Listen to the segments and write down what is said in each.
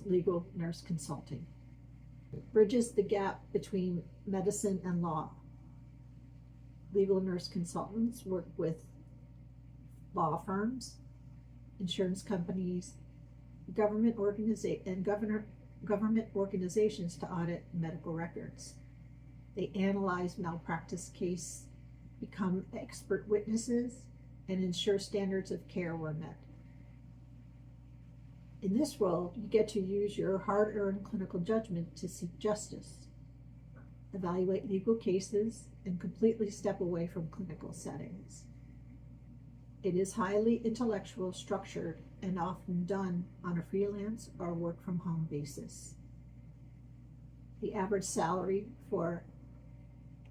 legal nurse consulting. It bridges the gap between medicine and law. Legal nurse consultants work with law firms, insurance companies, government organizations to audit medical records. They analyze malpractice cases, become expert witnesses, and ensure standards of care were met. In this role, you get to use your hard-earned clinical judgment to seek justice, evaluate legal cases, and completely step away from clinical settings. It is highly intellectual, structured, and often done on a freelance or work-from-home basis. The average salary for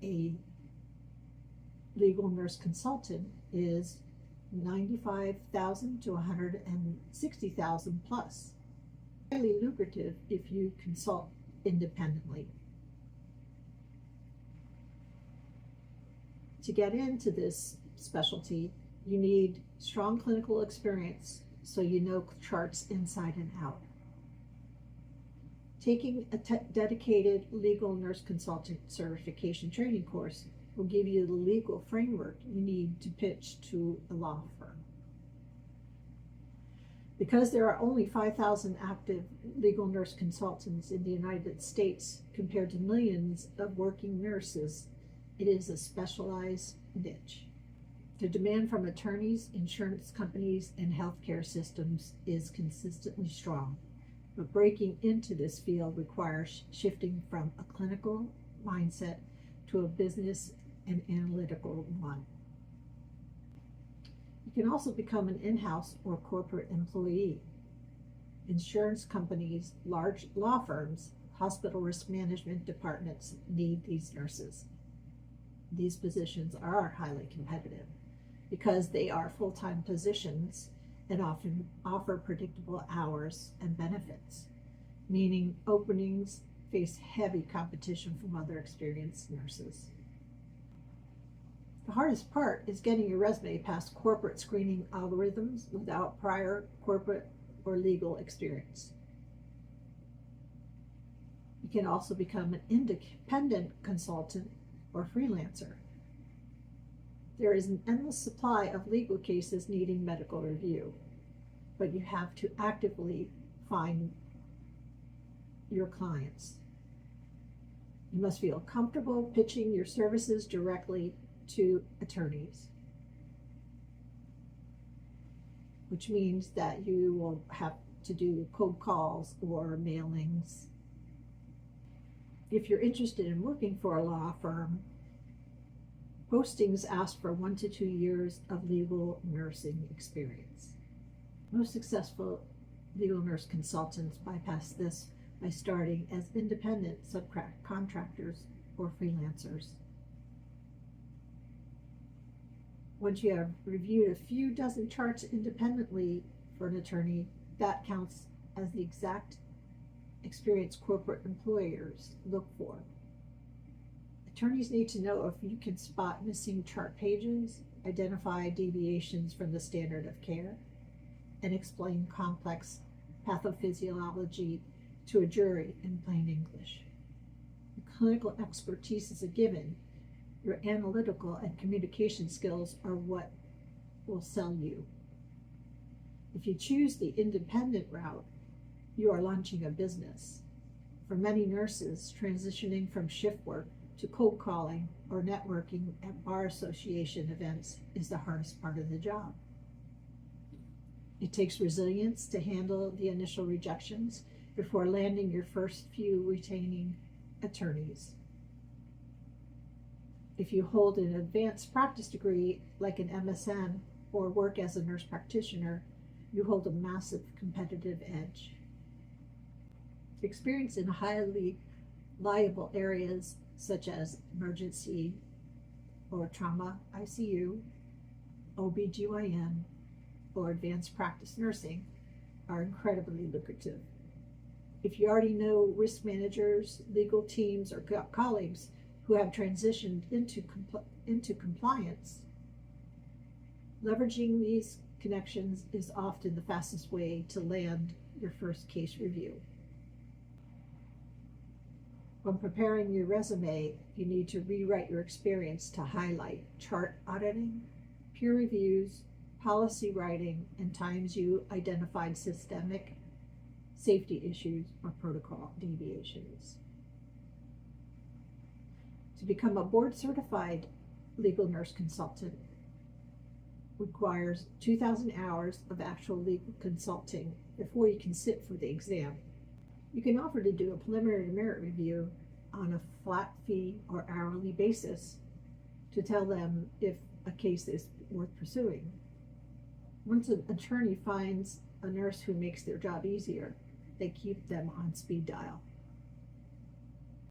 a legal nurse consultant is $95,000 to $160,000 plus. Highly lucrative if you consult independently. To get into this specialty, you need strong clinical experience so you know charts inside and out. Taking a dedicated legal nurse consultant certification training course will give you the legal framework you need to pitch to a law firm. Because there are only 5,000 active legal nurse consultants in the United States compared to millions of working nurses, it is a specialized niche. The demand from attorneys, insurance companies, and healthcare systems is consistently strong, but breaking into this field requires shifting from a clinical mindset to a business and analytical one. You can also become an in-house or corporate employee. Insurance companies, large law firms, hospital risk management departments need these nurses. These positions are highly competitive because they are full-time positions and often offer predictable hours and benefits, meaning openings face heavy competition from other experienced nurses. The hardest part is getting your resume past corporate screening algorithms without prior corporate or legal experience. You can also become an independent consultant or freelancer. There is an endless supply of legal cases needing medical review, but you have to actively find your clients. You must feel comfortable pitching your services directly to attorneys, which means that you will have to do cold calls or mailings. If you're interested in working for a law firm, postings ask for 1 to 2 years of legal nursing experience. Most successful legal nurse consultants bypass this by starting as independent subcontractors or freelancers. Once you have reviewed a few dozen charts independently for an attorney, that counts as the exact experience corporate employers look for. Attorneys need to know if you can spot missing chart pages, identify deviations from the standard of care, and explain complex pathophysiology to a jury in plain English. The clinical expertise is a given. Your analytical and communication skills are what will sell you. If you choose the independent route, you are launching a business. For many nurses, transitioning from shift work to cold calling or networking at bar association events is the hardest part of the job. It takes resilience to handle the initial rejections before landing your first few retaining attorneys. If you hold an advanced practice degree like an MSN or work as a nurse practitioner, you hold a massive competitive edge. Experience in highly liable areas such as emergency or trauma ICU, OBGYN, or advanced practice nursing are incredibly lucrative. If you already know risk managers, legal teams, or colleagues who have transitioned into compliance, leveraging these connections is often the fastest way to land your first case review. When preparing your resume, you need to rewrite your experience to highlight chart auditing, peer reviews, policy writing, and times you identified systemic safety issues or protocol deviations. To become a board-certified legal nurse consultant requires 2,000 hours of actual legal consulting before you can sit for the exam. You can offer to do a preliminary merit review on a flat fee or hourly basis to tell them if a case is worth pursuing. Once an attorney finds a nurse who makes their job easier, they keep them on speed dial.